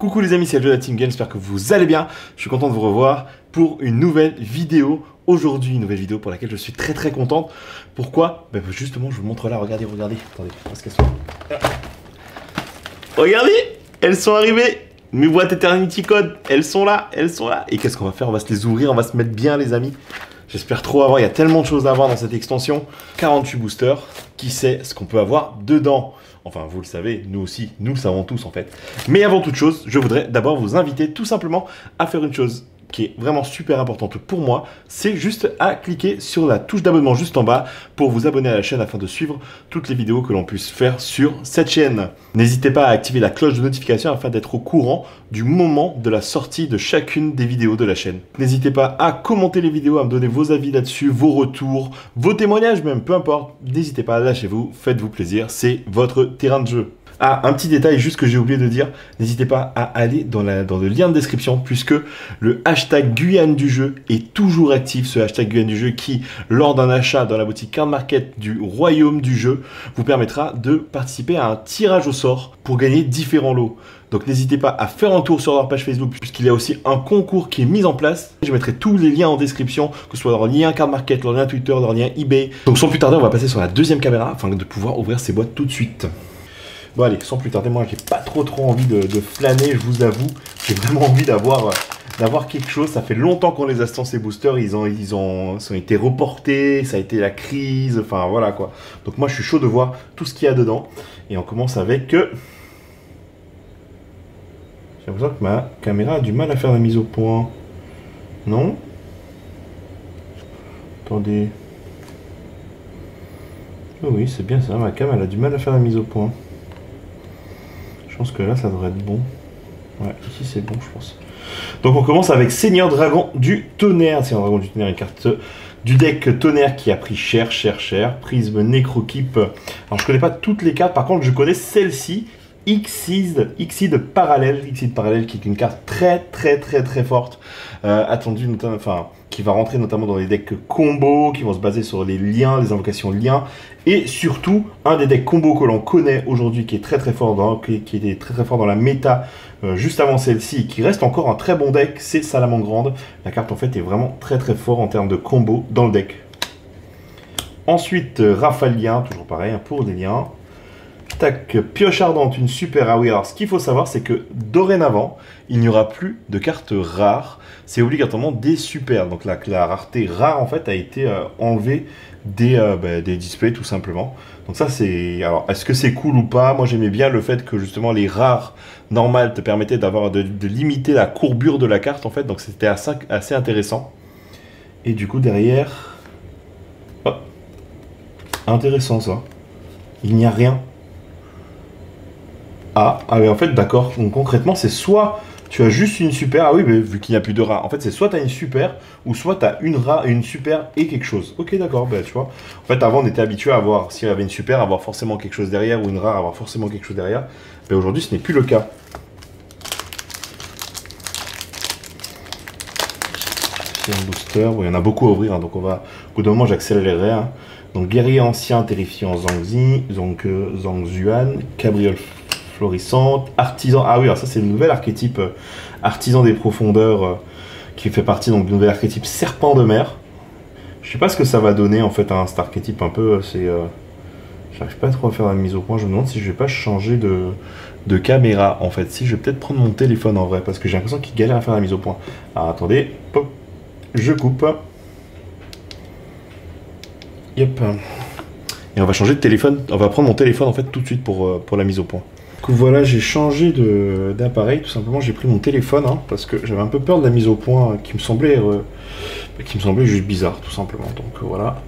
Coucou les amis, c'est Joe de la Team Game, j'espère que vous allez bien. Je suis content de vous revoir pour une nouvelle vidéo. Aujourd'hui, une nouvelle vidéo pour laquelle je suis très contente. Pourquoi? Justement, je vous montre là, regardez. Attendez, parce qu'elles sont... Regardez, elles sont arrivées. Mes boîtes Eternity Code, elles sont là. Et qu'est-ce qu'on va faire? On va se les ouvrir, on va se mettre bien les amis. J'espère trop avoir, il y a tellement de choses à avoir dans cette extension. 48 boosters, qui sait ce qu'on peut avoir dedans? Enfin, vous le savez, nous aussi, nous le savons tous en fait. Mais avant toute chose, je voudrais d'abord vous inviter tout simplement à faire une chose qui est vraiment super importante pour moi, c'est juste à cliquer sur la touche d'abonnement juste en bas pour vous abonner à la chaîne afin de suivre toutes les vidéos que l'on puisse faire sur cette chaîne. N'hésitez pas à activer la cloche de notification afin d'être au courant du moment de la sortie de chacune des vidéos de la chaîne. N'hésitez pas à commenter les vidéos, à me donner vos avis là-dessus, vos retours, vos témoignages même, peu importe. N'hésitez pas, lâchez-vous, faites-vous plaisir, c'est votre terrain de jeu. Ah, un petit détail juste que j'ai oublié de dire, n'hésitez pas à aller dans le lien de description puisque le hashtag Guyane du jeu est toujours actif, ce hashtag Guyane du jeu qui, lors d'un achat dans la boutique Card Market du Royaume du jeu, vous permettra de participer à un tirage au sort pour gagner différents lots. Donc n'hésitez pas à faire un tour sur leur page Facebook puisqu'il y a aussi un concours qui est mis en place. Je mettrai tous les liens en description, que ce soit leur lien Card Market, leur lien Twitter, leur lien eBay. Donc sans plus tarder, on va passer sur la deuxième caméra afin de pouvoir ouvrir ces boîtes tout de suite. Bon allez, sans plus tarder, moi j'ai pas trop envie de flâner, je vous avoue. J'ai vraiment envie d'avoir quelque chose. Ça fait longtemps qu'on les attend ces boosters, ils ont été reportés, ça a été la crise, enfin voilà quoi. Donc moi je suis chaud de voir tout ce qu'il y a dedans. Et on commence avec... J'ai l'impression que ma caméra a du mal à faire la mise au point. Non? Attendez. Oh oui, c'est bien ça, ma cam elle a du mal à faire la mise au point. Je pense que là, ça devrait être bon. Ouais, ici, c'est bon, je pense. Donc, on commence avec Seigneur Dragon du Tonnerre. Seigneur Dragon du Tonnerre, une carte du deck Tonnerre qui a pris cher. Prisme Necrokeep. Alors, je connais pas toutes les cartes. Par contre, je connais celle-ci. Xyz Parallèle. Xyz Parallèle qui est une carte très forte. Attendue, notamment, enfin, qui va rentrer notamment dans les decks combo, qui vont se baser sur les liens, les invocations liens. Et surtout, un des decks combo que l'on connaît aujourd'hui, qui est très fort qui était très fort dans la méta juste avant celle-ci, qui reste encore un très bon deck, c'est Salamandre. La carte en fait est vraiment très fort en termes de combo dans le deck. Ensuite, Rafalien, toujours pareil, pour les liens. Tac, Pioche Ardente, une super. Ah oui, alors ce qu'il faut savoir, c'est que dorénavant, il n'y aura plus de cartes rares. C'est obligatoirement des super. Donc la rareté rare, en fait, a été enlevée des displays, tout simplement. Donc ça, c'est... Alors, est-ce que c'est cool ou pas? Moi, j'aimais bien le fait que, justement, les rares normales te permettaient de limiter la courbure de la carte, en fait. Donc, c'était assez intéressant. Et du coup, derrière... Oh, intéressant, ça. Il n'y a rien. Ah mais en fait, d'accord. Donc concrètement, c'est soit tu as juste une super. Ah oui, mais vu qu'il n'y a plus de rare. En fait, c'est soit tu as une super, ou soit tu as une rare, une super et quelque chose. Ok, d'accord, bah tu vois. En fait, avant, on était habitué à avoir, s'il y avait une super, avoir forcément quelque chose derrière, ou une rare, avoir forcément quelque chose derrière. Mais aujourd'hui, ce n'est plus le cas. C'est un booster. Bon, il y en a beaucoup à ouvrir, hein, donc on va. Au bout d'un moment, j'accélérerai. Hein. Donc, guerrier ancien, terrifiant Zhangzi, Zhangzuan, Cabriole florissante, artisan. Ah oui, alors ça c'est le nouvel archétype artisan des profondeurs qui fait partie donc du nouvel archétype serpent de mer. Je sais pas ce que ça va donner en fait cet archétype un peu. J'arrive pas trop à faire la mise au point. Je me demande si je vais pas changer de caméra en fait. Si je vais peut-être prendre mon téléphone en vrai parce que j'ai l'impression qu'il galère à faire la mise au point. Alors attendez, hop, je coupe. Yep. Et on va changer de téléphone. On va prendre mon téléphone en fait tout de suite pour la mise au point. Donc voilà, j'ai changé d'appareil, tout simplement j'ai pris mon téléphone hein, parce que j'avais un peu peur de la mise au point qui me semblait juste bizarre tout simplement. Donc voilà.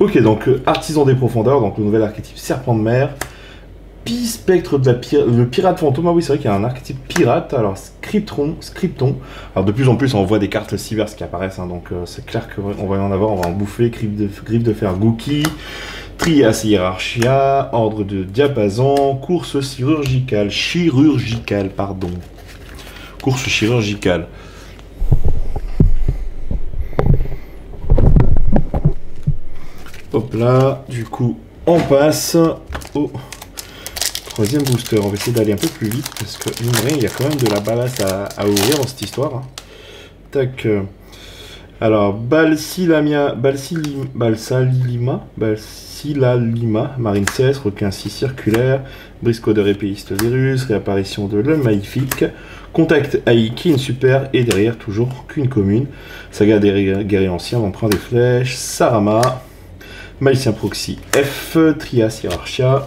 Ok, donc artisan des profondeurs, donc le nouvel archétype serpent de mer. Spectre de le pirate fantôme. Ah oui, c'est vrai qu'il y a un archétype pirate. Alors Scripton. Alors de plus en plus on voit des cartes Cyberse qui apparaissent, hein, donc c'est clair qu'on va y en avoir, on va en bouffer. Griffe de fer Gookie. Trias Hierarchia, ordre de diapason, course chirurgicale. Course chirurgicale. Hop là, du coup, on passe au Troisième booster, on va essayer d'aller un peu plus vite parce que mine de rien, il y a quand même de la balasse à ouvrir dans cette histoire. Hein. Tac. Alors, Balsilalima, Marine 16, requin 6 circulaire, Briscodeur épéiste virus, réapparition de l'homme maléfique, contact Aiki, une super, et derrière toujours qu'une commune, saga des guerriers anciens, emprunt des flèches, Sarama, Malicien Proxy F, Trias Hierarchia,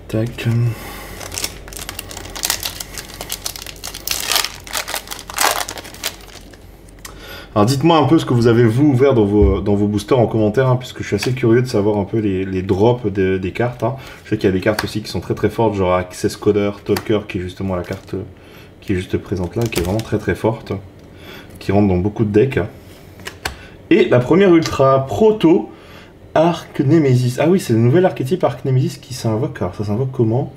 tac. Alors dites-moi un peu ce que vous avez vous ouvert dans vos boosters en commentaire, hein, puisque je suis assez curieux de savoir un peu les drops des cartes. Hein. Je sais qu'il y a des cartes aussi qui sont très très fortes, genre Access Coder, Talker, qui est justement la carte qui est juste présente là, qui est vraiment très très forte, qui rentre dans beaucoup de decks. Et la première ultra, Proto, Arc Nemesis. Ah oui, c'est le nouvel archétype Arc Nemesis qui s'invoque. Alors ça s'invoque comment?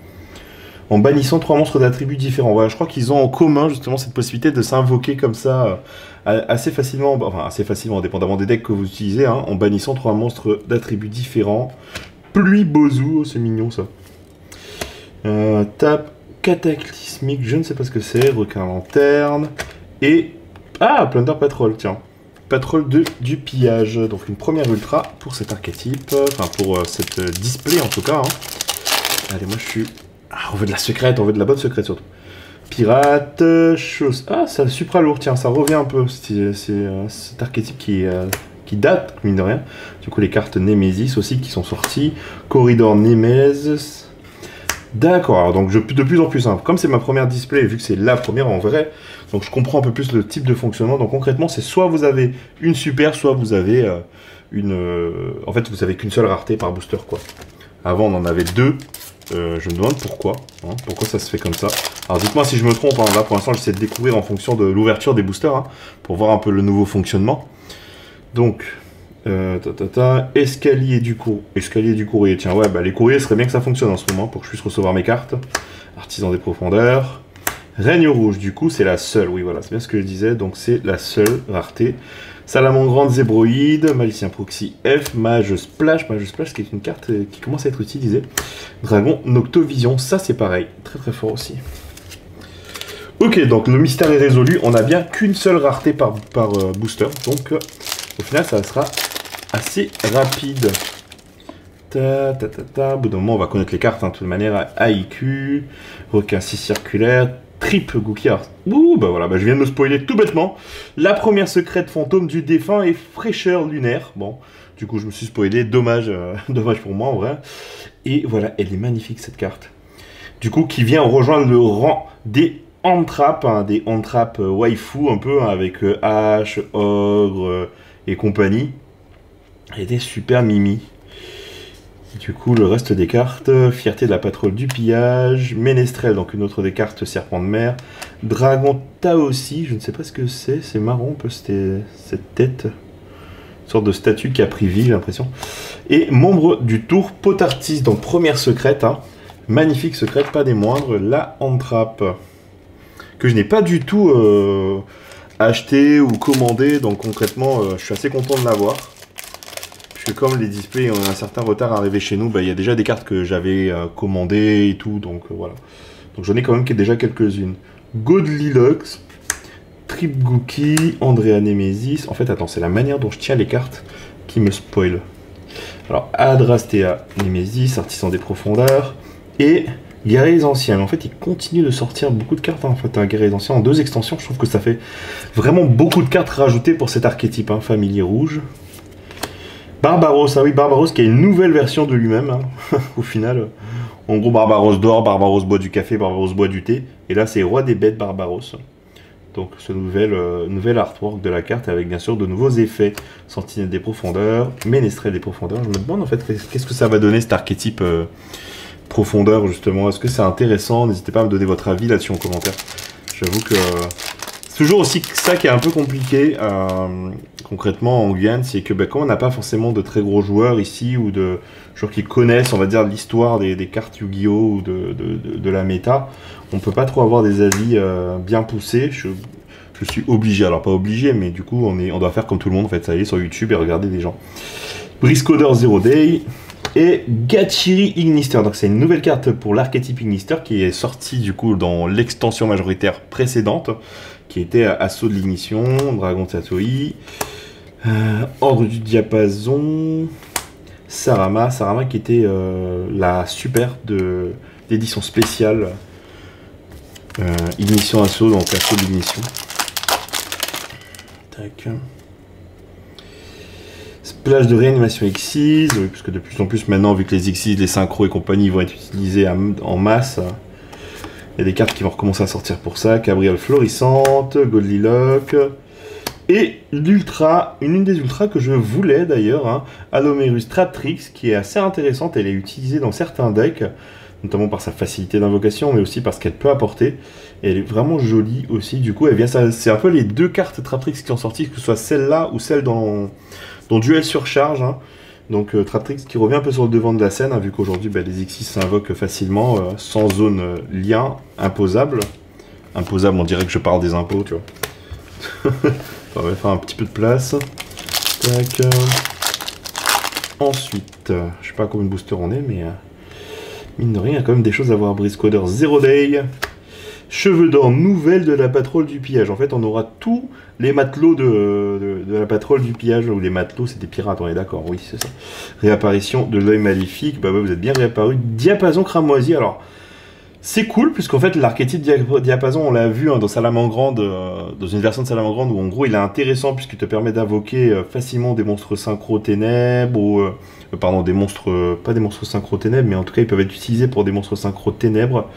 En bannissant 3 monstres d'attributs différents. Voilà, je crois qu'ils ont en commun justement cette possibilité de s'invoquer comme ça assez facilement, enfin assez facilement, dépendamment des decks que vous utilisez, hein, en bannissant 3 monstres d'attributs différents. Pluie Bozu, c'est mignon ça. Tape cataclysmique, je ne sais pas ce que c'est, requin lanterne, et... Ah, Plunder Patrol, tiens. Patrol du pillage, donc une première ultra pour cet archétype, enfin pour cette display en tout cas. Hein. Allez, moi je suis... Ah, on veut de la secrète, on veut de la bonne secrète surtout. Pirate, chose... Ah, ça supra lourd, tiens, ça revient un peu. C'est cet archétype qui date, mine de rien. Du coup, les cartes Nemesis aussi qui sont sorties. Corridor Nemesis. D'accord, alors donc de plus en plus simple. Comme c'est ma première display, vu que c'est la première en vrai, donc je comprends un peu plus le type de fonctionnement. Donc concrètement, c'est soit vous avez une super, soit vous avez en fait, vous avez qu'une seule rareté par booster, quoi. Avant, on en avait 2. Je me demande pourquoi. Hein, pourquoi ça se fait comme ça. Alors dites-moi si je me trompe. Hein, là, pour l'instant, j'essaie de découvrir en fonction de l'ouverture des boosters, hein, pour voir un peu le nouveau fonctionnement. Donc... escalier du courrier. Tiens, ouais, bah les courriers, serait bien que ça fonctionne en ce moment pour que je puisse recevoir mes cartes. Artisan des profondeurs. Règne rouge, du coup, c'est la seule. Oui, voilà, c'est bien ce que je disais. Donc, c'est la seule rareté. Salamandre zébroïde, Malicien Proxy F, Mage Splash qui est une carte qui commence à être utilisée. Dragon Noctovision, ça c'est pareil, très très fort aussi. Ok, donc le mystère est résolu. On n'a bien qu'une seule rareté par booster. Donc, au final, ça sera assez rapide. Au bout d'un moment, on va connaître les cartes, hein, de toute manière. AIQ, requin 6 circulaire, triple Gookiard. Ouh, bah voilà, bah je viens de me spoiler tout bêtement. La première secrète fantôme du défunt et fraîcheur lunaire. Bon, du coup, je me suis spoilé. Dommage, dommage pour moi, en vrai. Et voilà, elle est magnifique, cette carte. Du coup, qui vient rejoindre le rang des Hand-Trap, hein, des Hand-Trap waifu, un peu, hein, avec H, Ogre... et compagnie, et des super mimi. Du coup, le reste des cartes, Fierté de la patrouille du pillage, Ménestrel, donc une autre des cartes Serpent de mer, Dragon Taossi, je ne sais pas ce que c'est marrant un peu cette tête, une sorte de statue qui a pris vie, j'ai l'impression. Et membre du tour Potartis, donc première secrète, hein, magnifique secrète, pas des moindres, la Hand-Trap, que je n'ai pas du tout... acheté ou commandé, donc concrètement je suis assez content de l'avoir, puisque comme les displays ont un certain retard à arriver chez nous, bah, il y a déjà des cartes que j'avais commandées et tout, donc voilà, donc j'en ai quand même déjà quelques-unes. Godlilox, Trip Gookie, Andrea Nemesis, en fait attends, c'est la manière dont je tiens les cartes qui me spoil. Alors Adrastea Nemesis, Artisan des profondeurs, et Guerriers anciens. En fait, il continue de sortir beaucoup de cartes, hein, en fait, un Guerriers anciens en 2 extensions. Je trouve que ça fait vraiment beaucoup de cartes rajoutées pour cet archétype, hein, familier rouge. Barbaros, ah oui, Barbaros qui a une nouvelle version de lui-même, hein, au final. En gros, Barbaros d'or, Barbaros boit du café, Barbaros boit du thé. Et là, c'est Roi des bêtes Barbaros. Donc, ce nouvel artwork de la carte avec bien sûr de nouveaux effets. Sentinelle des profondeurs, Ménestrel des profondeurs. Je me demande en fait, qu'est-ce que ça va donner cet archétype profondeur justement, est-ce que c'est intéressant? N'hésitez pas à me donner votre avis là-dessus en commentaire. J'avoue que c'est toujours aussi ça qui est un peu compliqué concrètement en Guyane, c'est que comme on n'a pas forcément de très gros joueurs ici ou de joueurs qui connaissent, on va dire, l'histoire des cartes Yu-Gi-Oh! Ou de la méta, on peut pas trop avoir des avis bien poussés. Je suis obligé, alors pas obligé, mais du coup on doit faire comme tout le monde en fait, ça y est, sur YouTube et regarder des gens. Briscodeur Zero Day. Et Gachiri Ignister, donc c'est une nouvelle carte pour l'archétype Ignister qui est sortie du coup dans l'extension majoritaire précédente, qui était Assaut de l'Ignition, Dragon Tatoi, Ordre du Diapason, Sarama qui était la super d'édition spéciale Ignition Assaut, donc Assaut de l'Ignition. Tac. Splash de réanimation Xyz, oui, parce que de plus en plus maintenant, vu que les Xyz, les synchros et compagnie vont être utilisés en masse, il y a des cartes qui vont recommencer à sortir pour ça. Cabriole Florissante, Godly Lock, et l'ultra, une des ultras que je voulais d'ailleurs, hein, Alomerus Traptrix, qui est assez intéressante, elle est utilisée dans certains decks, notamment par sa facilité d'invocation, mais aussi parce qu'elle peut apporter. Et elle est vraiment jolie aussi, du coup, elle vient, c'est un peu les deux cartes Traptrix qui sont sorties, que ce soit celle-là ou celle dans Duel Surcharge, hein. Donc Traptrix qui revient un peu sur le devant de la scène, hein, vu qu'aujourd'hui les Xyz s'invoquent facilement, sans zone lien imposable. Imposable, on dirait que je parle des impôts, tu vois. On va faire un petit peu de place. Tac. Ensuite, je sais pas combien de boosters on est, mais mine de rien, il y a quand même des choses à voir. Briscoder Zero Day. Cheveux d'or, nouvelle de la patrouille du pillage. En fait, on aura tous les matelots de la patrouille du pillage. Ou les matelots, c'est des pirates, on est d'accord, oui, c'est ça. Réapparition de l'œil maléfique. Bah ouais, vous êtes bien réapparu. Diapason cramoisi. Alors, c'est cool, puisqu'en fait, l'archétype Diapason, on l'a vu hein, dans Salamangrande, dans une version de Salamangrande, où en gros, il est intéressant, puisqu'il te permet d'invoquer facilement des monstres synchro ténèbres, ou... pardon, des monstres... pas des monstres synchro ténèbres, mais en tout cas, ils peuvent être utilisés pour des monstres synchro ténèbres.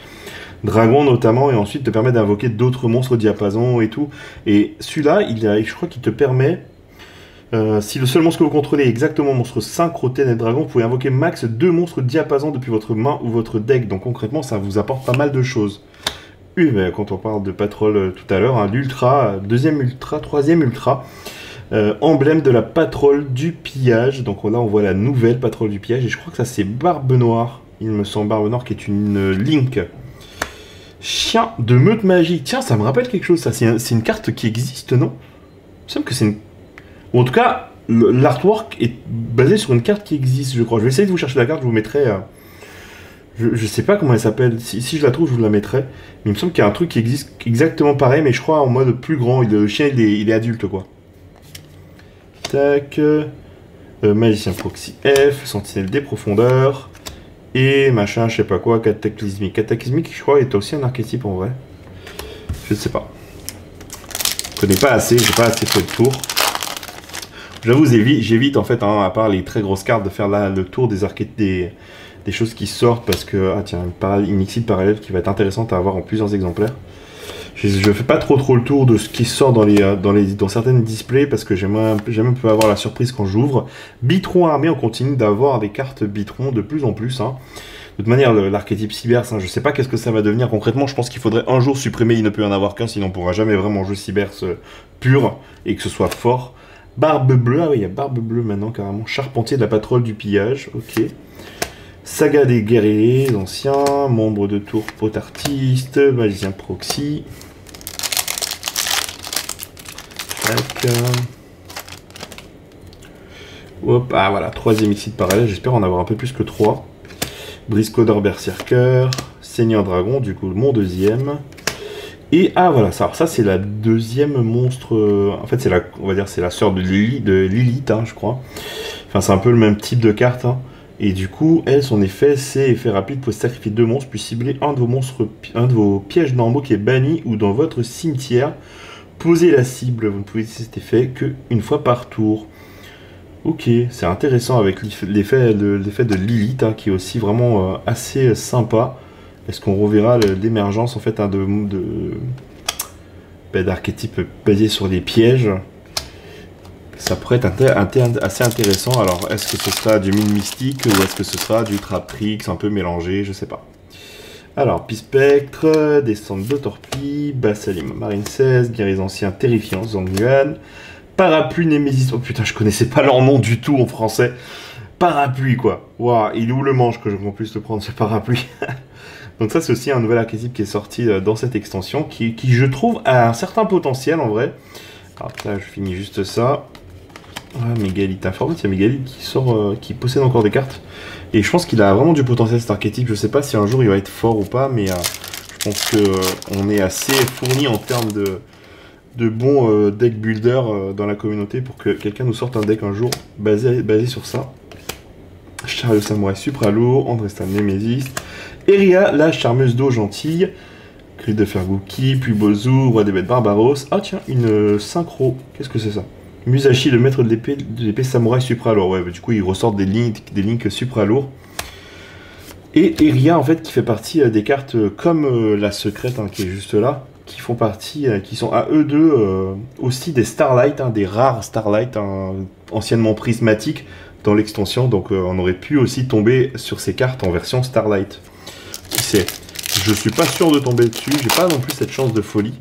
Dragon notamment, et ensuite te permet d'invoquer d'autres monstres diapason et tout. Et celui-là, je crois qu'il te permet, si le seul monstre que vous contrôlez est exactement monstre synchro ténèbres dragon, vous pouvez invoquer max 2 monstres diapason depuis votre main ou votre deck. Donc concrètement, ça vous apporte pas mal de choses. Quand on parle de patrol tout à l'heure, hein, l'ultra, deuxième ultra, troisième ultra, emblème de la patrouille du pillage. Donc là, on voit la nouvelle patrouille du pillage, et je crois que ça c'est Barbe Noire, il me semble, Barbe Noire qui est une Link. Chien de meute magique. Tiens, ça me rappelle quelque chose, ça. C'est une carte qui existe, non? Il me semble que c'est une... Ou en tout cas, l'artwork est basé sur une carte qui existe, je crois. Je vais essayer de vous chercher la carte, je vous mettrai... Je sais pas comment elle s'appelle. Si je la trouve, je vous la mettrai. Mais il me semble qu'il y a un truc qui existe exactement pareil, mais je crois en mode plus grand. Le chien, il est adulte, quoi. Tac. Magicien Proxy F. Sentinelle des profondeurs. Et machin, je sais pas quoi, cataclysmique. Cataclysmique, je crois, est aussi un archétype en vrai. Je ne sais pas. Je connais pas assez, j'ai pas assez fait le tour. J'avoue, j'évite en fait, hein, à part les très grosses cartes, de faire là le tour des archétypes, des choses qui sortent, parce que, ah tiens, une Xyz parallèle qui va être intéressante à avoir en plusieurs exemplaires. Je fais pas trop le tour de ce qui sort dans certaines displays, parce que j'aime un peu avoir la surprise quand j'ouvre. Bitron armé, on continue d'avoir des cartes Bitron de plus en plus. Hein. De toute manière, l'archétype Cybers, hein, je sais pas qu'est-ce que ça va devenir concrètement. Je pense qu'il faudrait un jour supprimer, il ne peut y en avoir qu'un, sinon on pourra jamais vraiment jouer Cybers pur et que ce soit fort. Barbe bleue, ah oui, il y a Barbe bleue maintenant carrément. Charpentier de la patrouille du pillage, ok. Saga des guerriers anciens, membre de tour potartiste, magicien proxy. Tac. Hop, ah voilà, troisième Xyz parallèle, j'espère en avoir un peu plus que 3. Briscoder Berserker, Seigneur Dragon, du coup mon deuxième. Et ah voilà, ça c'est la deuxième monstre, en fait on va dire c'est la sœur de Lilith, hein, je crois. Enfin c'est un peu le même type de carte, hein. Et du coup, elle, son effet, c'est effet rapide, pour sacrifier 2 monstres, puis cibler un de vos pièges normaux qui est banni ou dans votre cimetière. Posez la cible, vous ne pouvez utiliser cet effet qu'une fois par tour. Ok, c'est intéressant avec l'effet de Lilith, hein, qui est aussi vraiment assez sympa. Est-ce qu'on reverra l'émergence en fait hein, d'archétypes basés sur les pièges? Ça pourrait être assez intéressant. Alors, est-ce que ce sera du mine mystique ou est-ce que ce sera du Traptrix un peu mélangé? Je sais pas. Alors, Pispectre, Descente de Torpille, Bassalim, Marine 16, Guerriers Anciens, Terrifiants, Zangnuan, Parapluie Némésis. Oh putain, je connaissais pas leur nom du tout en français. Parapluie, quoi. Waouh, il est où le manche que je puisse le prendre, ce parapluie? Donc ça, c'est aussi un nouvel archétype qui est sorti dans cette extension, qui je trouve, a un certain potentiel en vrai. Alors là, je finis juste ça. Ah, Mégalithe. Informate, il y a Mégalithe qui sort, qui possède encore des cartes. Et je pense qu'il a vraiment du potentiel cet archétype. Je sais pas si un jour il va être fort ou pas, mais je pense que on est assez fourni en termes de bons deck builders dans la communauté pour que quelqu'un nous sorte un deck un jour basé sur ça. Chariot Samouraï Supra lourd, Andrestan Nemesis, Eria, la charmeuse d'eau gentille, Griffe de Fergouki, puis Bozu, Roi des bêtes Barbaros. Ah tiens, une synchro. Qu'est-ce que c'est ça? Musashi, le maître de l'épée samouraï supra lourd. Ouais, bah, du coup, ils ressortent des links supra lourds. Et Eria, en fait, qui fait partie des cartes comme la secrète, hein, qui est juste là, qui font partie, qui sont à eux deux aussi des Starlight, hein, des rares Starlight, hein, anciennement prismatiques dans l'extension. Donc, on aurait pu aussi tomber sur ces cartes en version Starlight. Qui sait? Je suis pas sûr de tomber dessus. J'ai pas non plus cette chance de folie.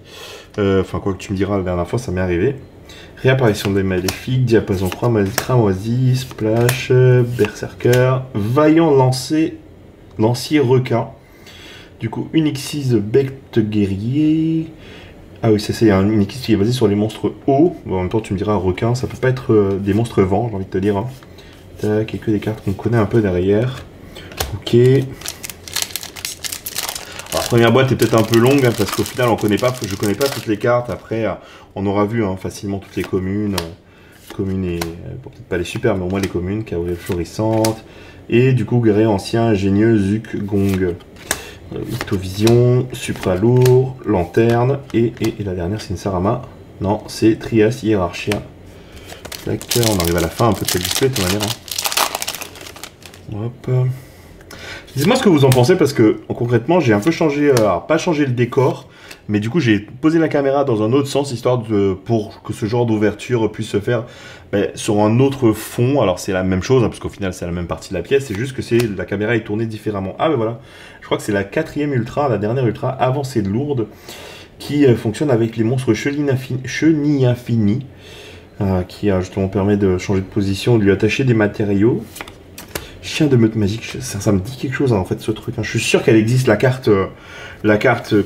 Enfin, quoi que tu me diras, la dernière fois, ça m'est arrivé. Réapparition des maléfiques, diapason cramoisi, splash, berserker, vaillant lancier requin. Du coup, Unixis Becte guerrier. Ah oui, c'est un Unixis qui est basé sur les monstres hauts. Bon, en même temps, tu me diras, requin, ça peut pas être des monstres vents, j'ai envie de te dire. Hein. Tac, et que des cartes qu'on connaît un peu derrière. Ok. Alors, la première boîte est peut-être un peu longue, hein, parce qu'au final, je connais pas toutes les cartes. Après, on aura vu hein, facilement toutes les communes. Communes et... Bon, peut-être pas les super, mais au moins les communes. Kaori florissante. Et du coup, guerrier ancien, ingénieux, Zuk, Gong. Octovision, Supra lourd, Lanterne. Et la dernière, c'est une Sarama. Non, c'est Trias, Hiérarchia. Tac, on arrive à la fin un peu de cette display de toute manière. Hein. Hop. Dites-moi ce que vous en pensez parce que concrètement j'ai un peu changé, alors pas changé le décor, mais du coup j'ai posé la caméra dans un autre sens histoire pour que ce genre d'ouverture puisse se faire sur un autre fond. Alors c'est la même chose hein, parce qu'au final c'est la même partie de la pièce, c'est juste que la caméra est tournée différemment. Ah ben voilà, je crois que c'est la 4e ultra, la dernière ultra avancée de lourde qui fonctionne avec les monstres chenilles infinies qui justement permet de changer de position, de lui attacher des matériaux. Chien de meute magique, ça me dit quelque chose hein, en fait ce truc. Hein. Je suis sûr qu'elle existe la carte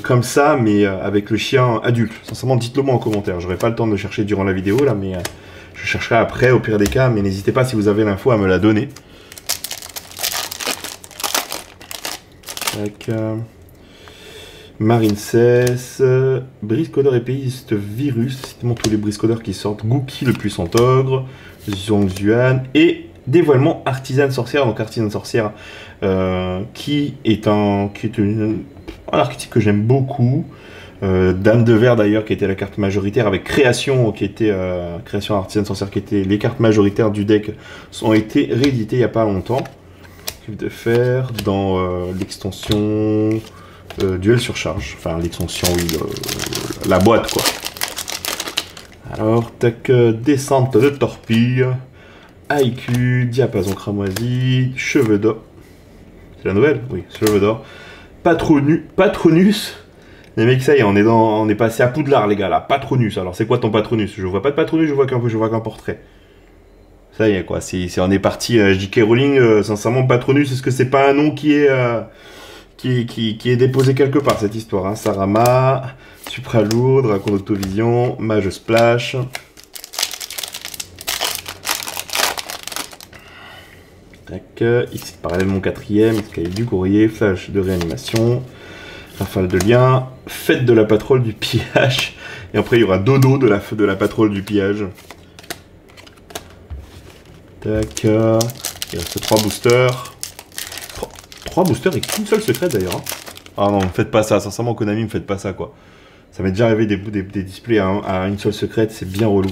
comme ça, mais avec le chien adulte. Sincèrement, dites-le moi en commentaire. J'aurai pas le temps de chercher durant la vidéo là, mais je chercherai après au pire des cas. Mais n'hésitez pas si vous avez l'info à me la donner. Tac. Marine cesse, briscodeur épéiste virus, citez-moi tous les briscodeurs qui sortent. Gouki le puissant ogre, Zhongzuan et dévoilement artisane sorcière, donc artisane sorcière qui est un archétype que j'aime beaucoup. Dame de verre d'ailleurs qui était la carte majoritaire avec création qui était création artisane sorcière qui était les cartes majoritaires du deck ont été rééditées il n'y a pas longtemps. De fer dans l'extension duel sur charge, enfin l'extension oui la boîte quoi. Alors tac, descente de torpille. IQ, diapason cramoisi, cheveux d'or. C'est la nouvelle? Oui, cheveux d'or. Patronus. Les mecs, ça y est, on est passé à Poudlard, les gars, là. Patronus. Alors, c'est quoi ton Patronus? Je vois pas de Patronus, je vois qu'un portrait. Ça y est, quoi. On est parti. J.K. Rowling, sincèrement, Patronus, est-ce que c'est pas un nom qui est déposé quelque part, cette histoire hein? Sarama, Supra lourd, Dracon d'Octovision, Mage Splash. Tac, ici parallèlement 4ème, escalier du courrier, flash de réanimation, rafale de lien, fête de la patrouille du pillage, et après il y aura dodo de la patrouille du pillage. Tac, il reste 3 boosters. 3 boosters et qu'une seule secrète d'ailleurs. Hein. Ah non, ne faites pas ça, sincèrement Konami, ne faites pas ça quoi. Ça m'est déjà arrivé des displays à une seule secrète, c'est bien relou.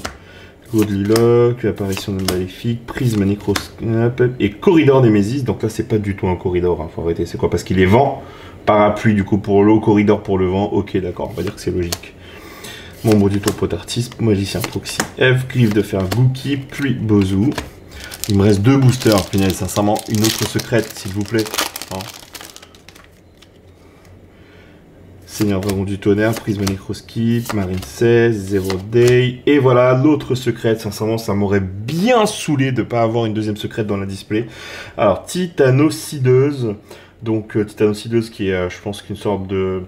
Godlilock, apparition de maléfique, prisme nécroscope et corridor Nemesis. Donc là, c'est pas du tout un corridor, hein, faut arrêter. C'est quoi? Parce qu'il est vent, parapluie du coup pour l'eau, corridor pour le vent. Ok, d'accord, on va dire que c'est logique. Membre du topo artiste, magicien proxy F, griffe de fer Gouki, puis Bozu. Il me reste 2 boosters, final, sincèrement, une autre secrète, s'il vous plaît. Hein. Seigneur Dragon du Tonnerre, Prisme Nécroskip, Marine 16, Zero Day. Et voilà, l'autre secrète. Sincèrement, ça m'aurait bien saoulé de ne pas avoir une deuxième secrète dans la display. Alors, Titanocideuse. Donc, Titanocideuse qui est, je pense, une sorte de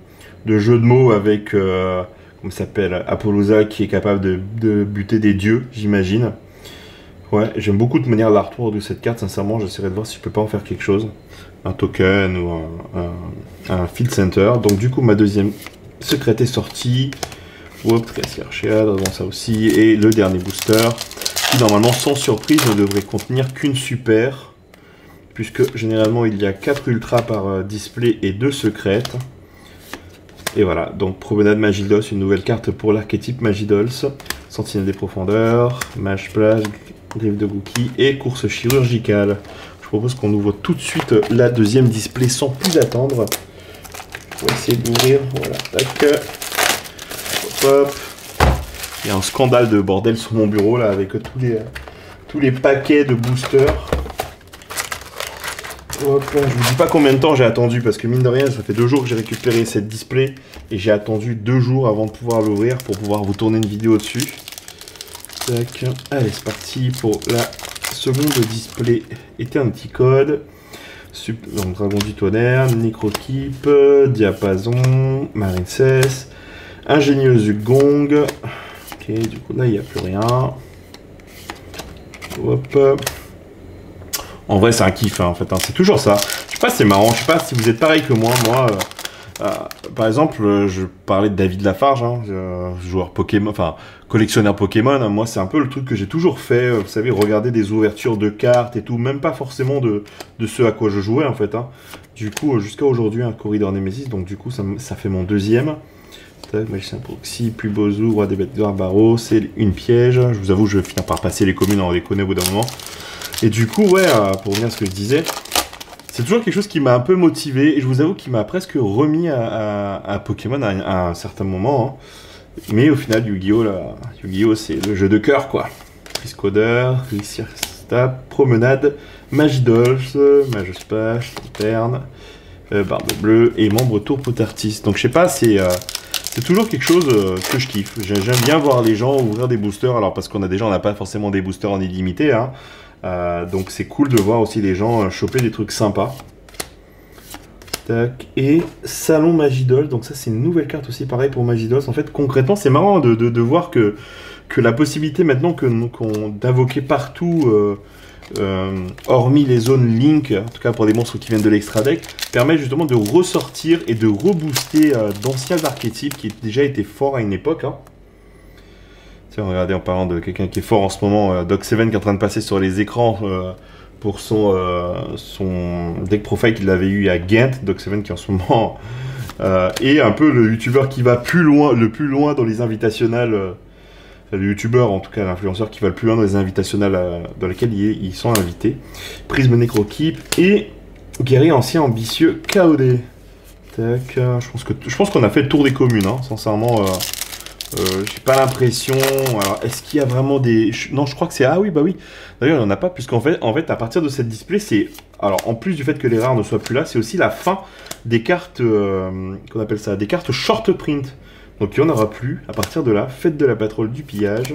jeu de mots avec, comment ça s'appelle, Apollousa qui est capable de buter des dieux, j'imagine. Ouais, j'aime beaucoup de manière l'artwork de cette carte, sincèrement, j'essaierai de voir si je peux pas en faire quelque chose. Un token ou un field center. Donc du coup, ma deuxième secrète est sortie. Hop, Tracy Archead, bon ça aussi. Et le dernier booster, qui normalement, sans surprise, ne devrait contenir qu'une super. Puisque généralement, il y a 4 ultras par display et 2 secrètes. Et voilà, donc Promenade Magidos, une nouvelle carte pour l'archétype Magidols. Sentinelle des profondeurs, Mage Splash, Griffe de Gookie et course chirurgicale. Je propose qu'on ouvre tout de suite la deuxième display sans plus attendre. On va essayer d'ouvrir, voilà, tac. Hop, hop. Il y a un scandale de bordel sur mon bureau là avec tous les paquets de boosters. Hop, je vous dis pas combien de temps j'ai attendu parce que mine de rien ça fait 2 jours que j'ai récupéré cette display et j'ai attendu 2 jours avant de pouvoir l'ouvrir pour pouvoir vous tourner une vidéo dessus. Tac. Allez c'est parti pour la seconde display Eternity Code. Donc Dragon du Tonnerre, Necrokeep, Diapason, Marincess, Ingénieuse Gong. Ok, du coup là il n'y a plus rien. Hop. En vrai, c'est un kiff, hein, en fait. Hein. C'est toujours ça. Je sais pas si c'est marrant. Je sais pas si vous êtes pareil que moi. Par exemple, je parlais de David Lafarge, hein, joueur Pokémon, enfin collectionneur Pokémon. Hein. Moi, c'est un peu le truc que j'ai toujours fait. Vous savez, regarder des ouvertures de cartes et tout, même pas forcément de ce à quoi je jouais, en fait. Hein. Du coup, jusqu'à aujourd'hui, un Corridor Nemesis. Donc, du coup, ça fait mon deuxième. Magicien Proxy, puis Bozu, Roi des Bêtes d'Or, Barreau, c'est une piège. Je vous avoue, je vais finir par passer les communes, on les connaît au bout d'un moment. Et du coup, ouais, pour revenir à ce que je disais, c'est toujours quelque chose qui m'a un peu motivé, et je vous avoue qu'il m'a presque remis à Pokémon à un certain moment. Hein. Mais au final, Yu-Gi-Oh, Yu-Gi-Oh, c'est le jeu de cœur, quoi. Riscoder, Risirsta, Promenade, Magidols, Magespash, Lanterne, Barbe Bleue, et membre Tour Potartis. Donc je sais pas, c'est toujours quelque chose que je kiffe. J'aime bien voir les gens ouvrir des boosters, alors parce qu'on n'a pas forcément des boosters en illimité, hein. Donc c'est cool de voir aussi les gens choper des trucs sympas. Tac. Et Salon Magidols, donc ça c'est une nouvelle carte aussi, pareil pour Magidols. En fait concrètement c'est marrant de voir que la possibilité maintenant d'invoquer partout, hormis les zones Link, en tout cas pour des monstres qui viennent de l'extra deck, permet justement de ressortir et de rebooster d'anciens archétypes qui déjà étaient forts à une époque. Hein. Regardez, en parlant de quelqu'un qui est fort en ce moment, Doc7 qui est en train de passer sur les écrans pour son deck profile qu'il avait eu à Ghent. Doc7 qui en ce moment est un peu le youtubeur qui va le plus loin dans les invitationnels. Le youtubeur, en tout cas l'influenceur qui va le plus loin dans les invitationnels dans lesquels ils sont invités. Prisme Necrokeep et Guerrier Ancien Ambitieux KOD. Tac, je pense qu'on a fait le tour des communes, hein, sincèrement. J'ai pas l'impression. Alors, est-ce qu'il y a vraiment des... Non, je crois que c'est... Ah oui, bah oui. D'ailleurs, il n'y en a pas, puisqu'en fait, à partir de cette display, c'est... Alors, en plus du fait que les rares ne soient plus là, c'est aussi la fin des cartes... qu'on appelle ça, des cartes short print. Donc, il n'y en aura plus. À partir de là, fête de la patrouille du pillage.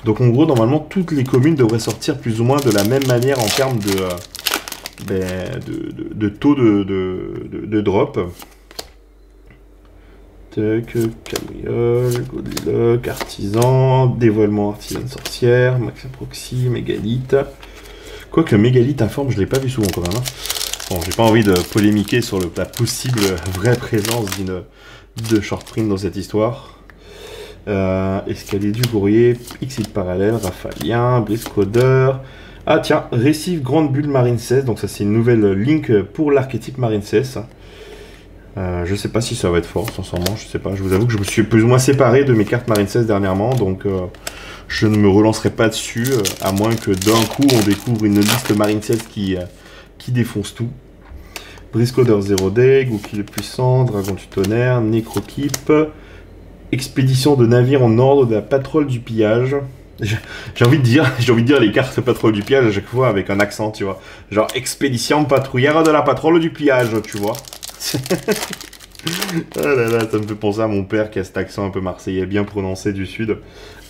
Donc, en gros, normalement, toutes les communes devraient sortir plus ou moins de la même manière en termes de taux de drop. Cambriole, Godelock, Artisan, Dévoilement Artisane Sorcière, Maxim Proxy, Mégalith. Quoique Mégalith informe, je ne l'ai pas vu souvent quand même. Hein. Bon, j'ai pas envie de polémiquer sur la possible vraie présence de short print dans cette histoire. Escalier du Courrier, Exit Parallèle, Raphalien, Blitzcoder. Ah tiens, Récif Grande Bulle Marincess, donc ça c'est une nouvelle link pour l'archétype Marincess. Je sais pas si ça va être fort, sincèrement, je sais pas. Je vous avoue que je me suis plus ou moins séparé de mes cartes Marincess dernièrement, donc je ne me relancerai pas dessus, à moins que d'un coup on découvre une liste Marincess qui défonce tout. Briscoder 0D, Gookie le Puissant, Dragon du Tonnerre, Necrokeep, Expédition de navires en ordre de la patrouille du pillage. J'ai envie de dire les cartes patrouille du pillage à chaque fois avec un accent, tu vois. Genre expédition patrouillère de la patrouille du pillage, tu vois. Ah là là, ça me fait penser à mon père qui a cet accent un peu marseillais bien prononcé du sud.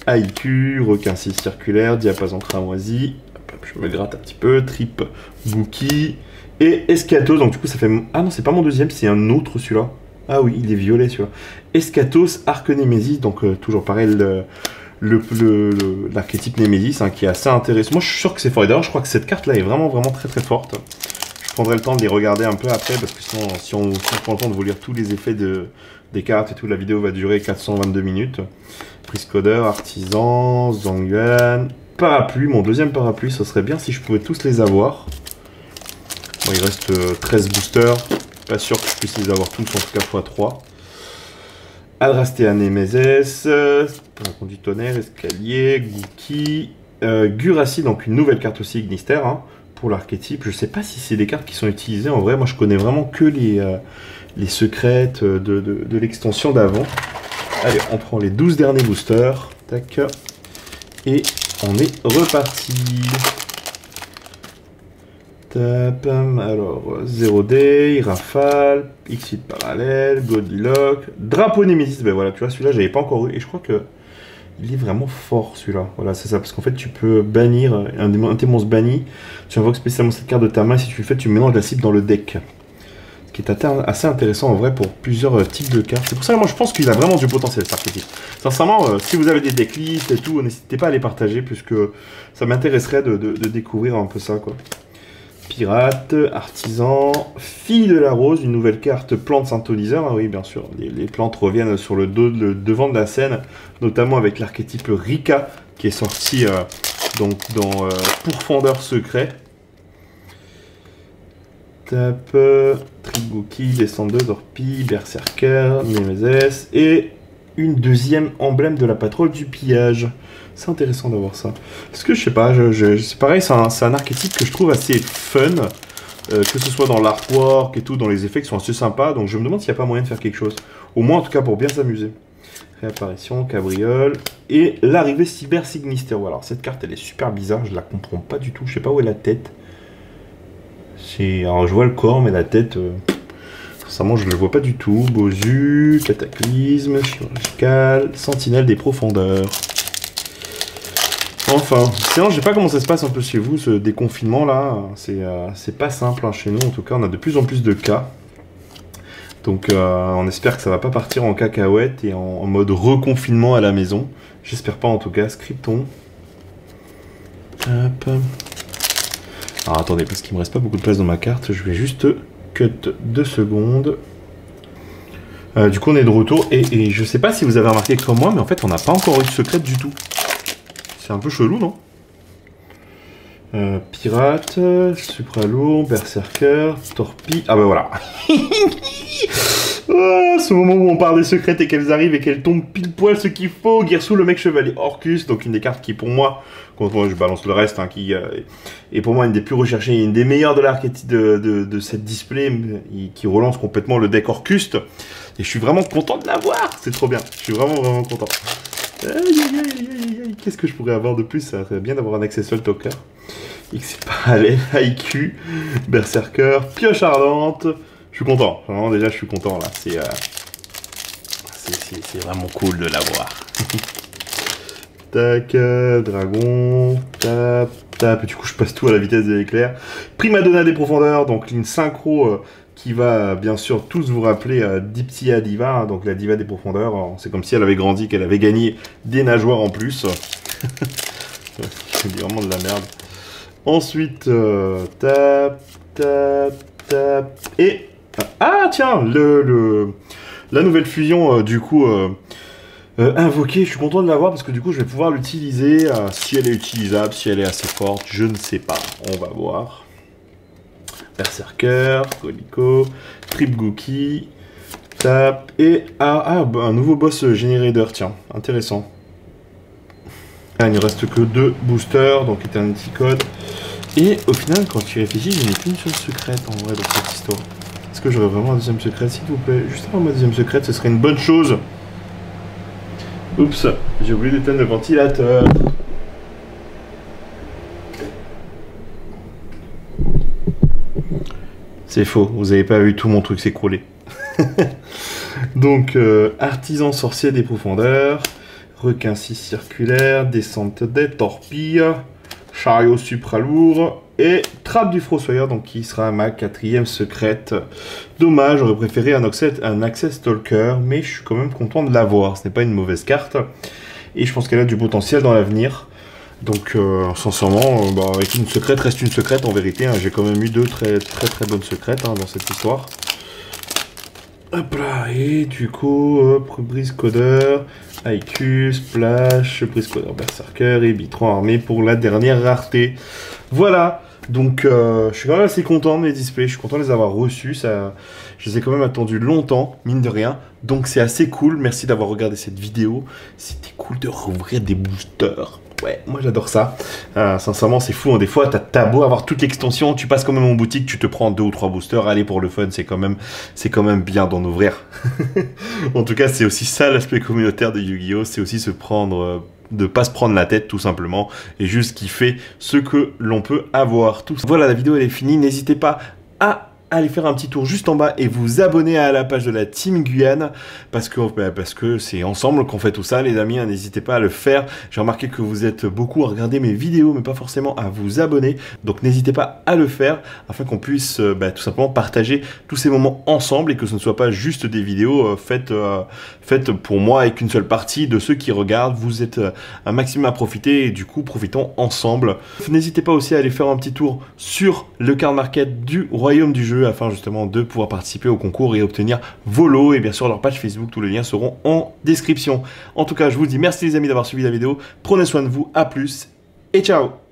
Haïku, Requin 6 circulaire, Diapason cramoisi, je me gratte un petit peu, Trip, Gookie et Escatos. Donc du coup ça fait... Ah non, c'est pas mon deuxième, c'est un autre celui-là. Ah oui, il est violet celui-là. Escatos, Arc Nemesis, donc toujours pareil, l'archétype Némésis, hein, qui est assez intéressant. Moi, je suis sûr que c'est fort. Et d'ailleurs, je crois que cette carte-là est vraiment, vraiment très, très forte. Je prendrai le temps de les regarder un peu après, parce que sinon, si on prend le temps de vous lire tous les effets des cartes et tout, la vidéo va durer 422 minutes. Prise codeur, artisan, Zhongyuan, parapluie. Mon deuxième parapluie, ce serait bien si je pouvais tous les avoir. Bon, il reste 13 boosters. Pas sûr que je puisse les avoir tous, en tout cas x3. Adrastea Nemesis, conduit tonnerre, escalier, Gouki, Gurasi, donc une nouvelle carte aussi Ignister, hein, pour l'archétype. Je sais pas si c'est des cartes qui sont utilisées. En vrai, moi je connais vraiment que les secrètes de l'extension d'avant. Allez, on prend les 12 derniers boosters. Tac. Et on est reparti. Tap, alors, Zero Day, Rafale, Exit Parallèle, Goldilocks, Drapeau Nemesis. Ben voilà, tu vois, celui-là, j'avais pas encore eu. Et je crois que il est vraiment fort, celui-là. Voilà, c'est ça. Parce qu'en fait, tu peux bannir un de tes monstres bannis. Tu invoques spécialement cette carte de ta main. Si tu le fais, tu mélanges la cible dans le deck. Ce qui est assez intéressant en vrai pour plusieurs types de cartes. C'est pour ça que moi, je pense qu'il a vraiment du potentiel, cet archétype. Sincèrement, si vous avez des decklists et tout, n'hésitez pas à les partager, puisque ça m'intéresserait de découvrir un peu ça, quoi. Pirate, artisan, fille de la rose, une nouvelle carte plante synthoniseur. Ah oui, bien sûr, les plantes reviennent sur le devant de la scène, notamment avec l'archétype Rika qui est sorti donc dans Pourfendeur secret. Tap, Tribuki, Descendeuse, Orpi, Berserker, Nemesis et une deuxième emblème de la patrouille du pillage. C'est intéressant d'avoir ça. Parce que je sais pas, c'est pareil, c'est un archétype que je trouve assez fun, que ce soit dans l'artwork et tout, dans les effets qui sont assez sympas. Donc je me demande s'il n'y a pas moyen de faire quelque chose. Au moins en tout cas pour bien s'amuser. Réapparition, cabriole et l'arrivée Cyber Signister. Alors cette carte elle est super bizarre, je la comprends pas du tout. Je sais pas où est la tête. Alors je vois le corps mais la tête. Sincèrement, je ne le vois pas du tout. Bozu, Cataclysme, Chirurgical, Sentinelle des profondeurs. Enfin, sinon, je sais pas comment ça se passe un peu chez vous, ce déconfinement là. C'est pas simple hein, chez nous, en tout cas, on a de plus en plus de cas. Donc, on espère que ça va pas partir en cacahuète et en mode reconfinement à la maison. J'espère pas en tout cas. Scripton. Hop. Alors attendez, parce qu'il me reste pas beaucoup de place dans ma carte, je vais juste cut 2 secondes. Du coup, on est de retour et je sais pas si vous avez remarqué comme moi, mais en fait, on n'a pas encore eu de secret du tout. C'est un peu chelou, non? Pirate, Supralourd, Berserker, Torpille. Ah bah voilà. Oh, ce moment où on parle des secrètes et qu'elles arrivent et qu'elles tombent pile poil ce qu'il faut. Girsu, le mec chevalier Orcus, donc une des cartes qui pour moi, quand moi je balance le reste, hein, qui est pour moi une des plus recherchées, une des meilleures de l'archétype de cette display, qui relance complètement le deck Orcus. Et je suis vraiment content de l'avoir. C'est trop bien. Je suis vraiment vraiment content. Qu'est-ce que je pourrais avoir de plus? Ça serait bien d'avoir un accessoire talker. X Parallèle, IQ, Berserker, Pioche Ardente. Je suis content. Vraiment, déjà, je suis content là. C'est vraiment cool de l'avoir. Tac, dragon, tap, tap. Et du coup, je passe tout à la vitesse de l'éclair. Primadonna des profondeurs, donc une synchro qui va bien sûr tous vous rappeler Dipsia Diva, hein, donc la diva des profondeurs. C'est comme si elle avait grandi, qu'elle avait gagné des nageoires en plus. C'est vraiment de la merde. Ensuite, tap, tap, tap. Et ah tiens, la nouvelle fusion du coup invoquée. Je suis content de l'avoir parce que du coup je vais pouvoir l'utiliser. Si elle est utilisable, si elle est assez forte, je ne sais pas. On va voir. Berserker, Colico, Tripgookie, Tap et un nouveau boss Generator, tiens, intéressant. Ah, il ne reste que 2 boosters, donc Eternity Code. Et au final, quand tu y réfléchis, je n'ai qu'une seule secrète en vrai dans cette histoire. Est-ce que j'aurais vraiment un deuxième secret, s'il vous plaît? Juste avant ma deuxième secrète, ce serait une bonne chose. Oups, j'ai oublié d'éteindre le ventilateur. C'est faux, vous n'avez pas vu tout mon truc s'écrouler. Donc, artisan sorcier des profondeurs, requin 6 circulaire, descente des torpilles, chariot supralourd et trappe du fossoyeur, donc qui sera ma 4e secrète. Dommage, j'aurais préféré un access stalker, mais je suis quand même content de l'avoir. Ce n'est pas une mauvaise carte. et je pense qu'elle a du potentiel dans l'avenir. Donc sincèrement, avec une secrète reste une secrète en vérité, hein. J'ai quand même eu 2 très bonnes secrètes hein, dans cette histoire. Hop là, et du coup, brise codeur, IQ, Splash, brise codeur Berserker et Bitron armé pour la dernière rareté. Voilà, donc je suis quand même assez content de mes displays, je suis content de les avoir reçus, ça, je les ai quand même attendus longtemps, mine de rien. Donc c'est assez cool, merci d'avoir regardé cette vidéo, c'était cool de rouvrir des boosters. Ouais, moi j'adore ça. Sincèrement, c'est fou. Hein. Des fois, t'as beau avoir toute l'extension, tu passes quand même en boutique, tu te prends 2 ou 3 boosters. Allez, pour le fun, c'est quand même bien d'en ouvrir. En tout cas, c'est aussi ça l'aspect communautaire de Yu-Gi-Oh! C'est aussi de pas se prendre la tête tout simplement et juste kiffer ce que l'on peut avoir. Voilà, la vidéo elle est finie. N'hésitez pas à aller faire un petit tour juste en bas et vous abonner à la page de la Team Guyane parce que c'est ensemble qu'on fait tout ça les amis, hein, n'hésitez pas à le faire. J'ai remarqué que vous êtes beaucoup à regarder mes vidéos mais pas forcément à vous abonner, donc n'hésitez pas à le faire afin qu'on puisse tout simplement partager tous ces moments ensemble et que ce ne soit pas juste des vidéos faites pour moi avec une seule partie de ceux qui regardent. Vous êtes un maximum à profiter et du coup profitons ensemble. N'hésitez pas aussi à aller faire un petit tour sur le card market du royaume du jeu afin justement de pouvoir participer au concours et obtenir vos lots et bien sûr leur page Facebook, tous les liens seront en description. En tout cas, je vous dis merci les amis d'avoir suivi la vidéo, prenez soin de vous, à plus et ciao.